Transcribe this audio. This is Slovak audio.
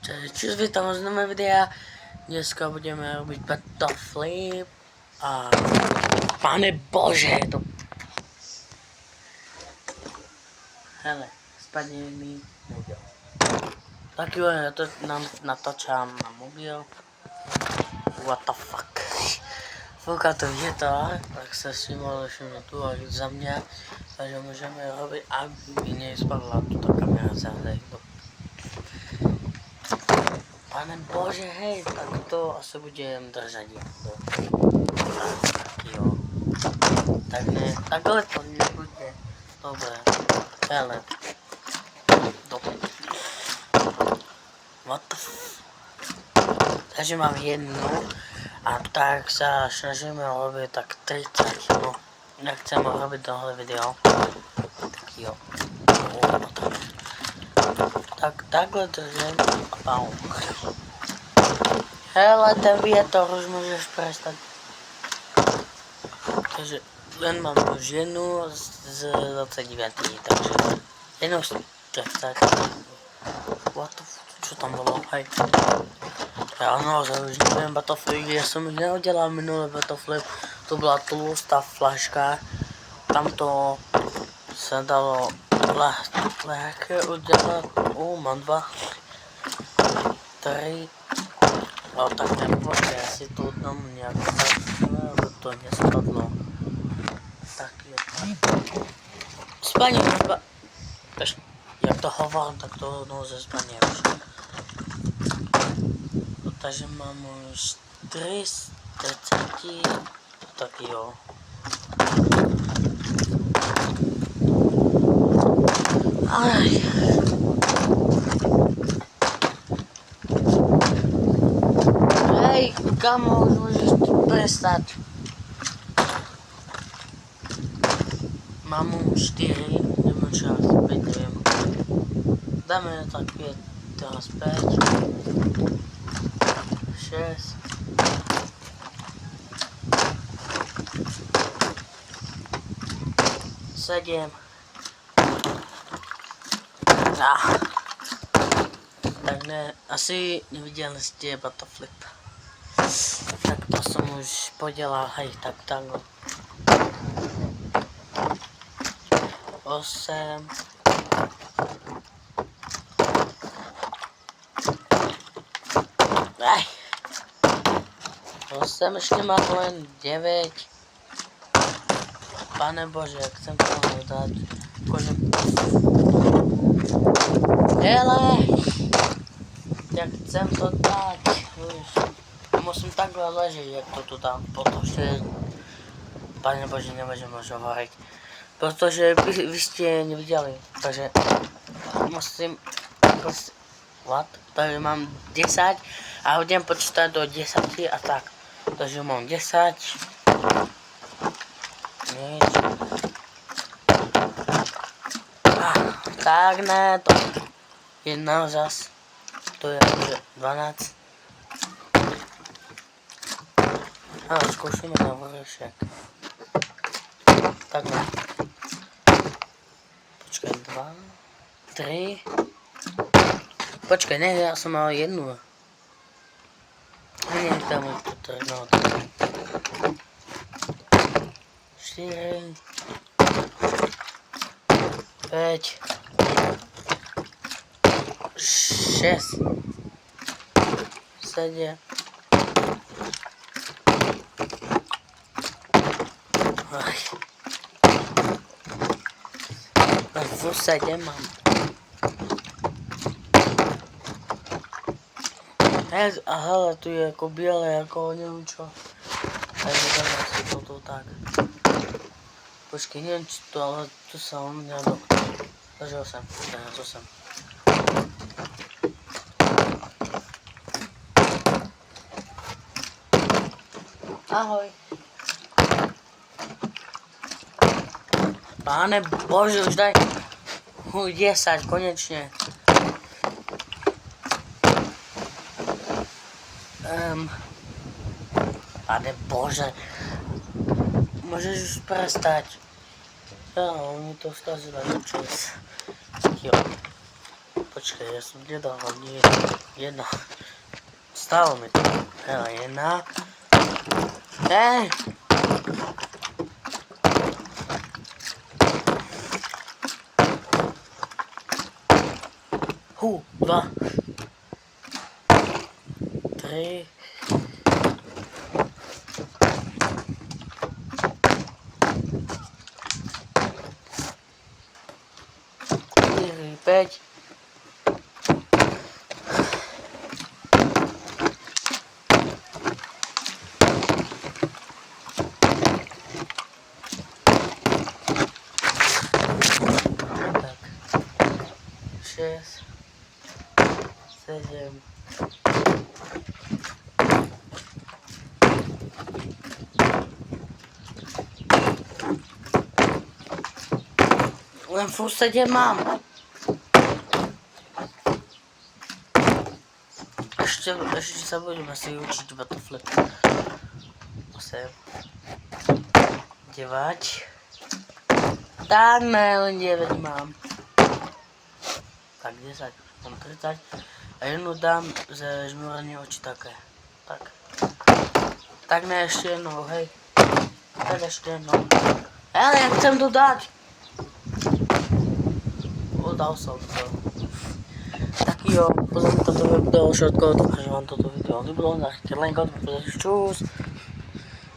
Čus, vítam z nového videa. Dneska budeme robiť battleflip a pane bože, je to... Hele, spadne mi mobil. Tak jo, ja to natáčam na mobil. What the fuck. Fúka to vietor, tak sa si mohli všimnúť tu aj za mňa. Takže môžeme robiť, aby nespadla túto kamera zále. Pane bože, hej, tak to asi budem držať jedno. Tak jo. Tak ne, takhle to nebude. Dobre. Hele. Dobre. What the f... Takže mám jednu. A tak sa snažíme robiť tak 30, no. Nechcem robiť tohle video. Tak jo. Tak takhle držím a pau. Hele, ten vietor už môžeš prestať. Takže len mám už jednu z 29, takže jednu z 30. What the f... Čo tam bolo? Hej. Ja naozaj už neviem battleflip, ja som už neudelal minulý battleflip, to bola tlustá flaška, tamto sa dalo ľahké udelať, mám 2, 3, ale tak nepočkaj, asi to dám nejak, aby to nespadlo, tak je tak, spadne, jak to hovorím, tak to naozaj spadne už. Takže mám už 3 z 30, tak jo. Aj. Hej, kamo, už môžeš prestať. Mám už 4, neviem čas, 5, neviem. Dáme tak 5, teraz 5. 6, 7. Tak ne, asi neviděli jste battleflip. Tak to jsem už podělal, hej, tak takhle. 8. Aj. 8, ešte mám len 9. Pane bože, jak chcem to dať. Hele! Jak chcem to dať. Musím takhle ležet, jak to tu dám. Protože... Pane bože, nemôžem už hovoriť. Protože vy ste nevideli. Takže... Musím... What? Takže mám 10 a budem počítať do 10 a tak. Takže mám 10. Nič. Tak ne, to jedna zas. To je 12. Ale skúšime na vršek. Tak ne. Počkaj, 2, 3. Počkaj, ne, ja som mal jednu. Nie, tam je to trno. 4. 5. 6. 7. Aj. V 7 mám. A hele, tu je jako biele, jako neviem čo. Takže dáme si toto tak. Počkej, neviem či to, ale tu sa on mňa doktor. Takže 8, teraz 8. Ahoj. Páne bože, už daj. 10, konečne. Pane bože, môžeš už prestať. On mi to skazila čas. Jo. Počkaj, ja som nedal nie Jedna. Stalo mi to. Evo, jedna. Dva. 3. 4, 5. Tak. 6. 7. Len furt 7 mám. Ešte sa budem asi učiť battleflip. 8. 9. Tak ne, len 9 mám. Tak 10. Mám 30. A jednu dám ze žmúrenie oči také. Tak. Tak ne, ešte jednou, hej. Tak ešte jednou. Ale ja chcem to dať. Dal som to. Tak jo, pozrite toto video, všetko, takže vám toto video ľúbilo, len len čus.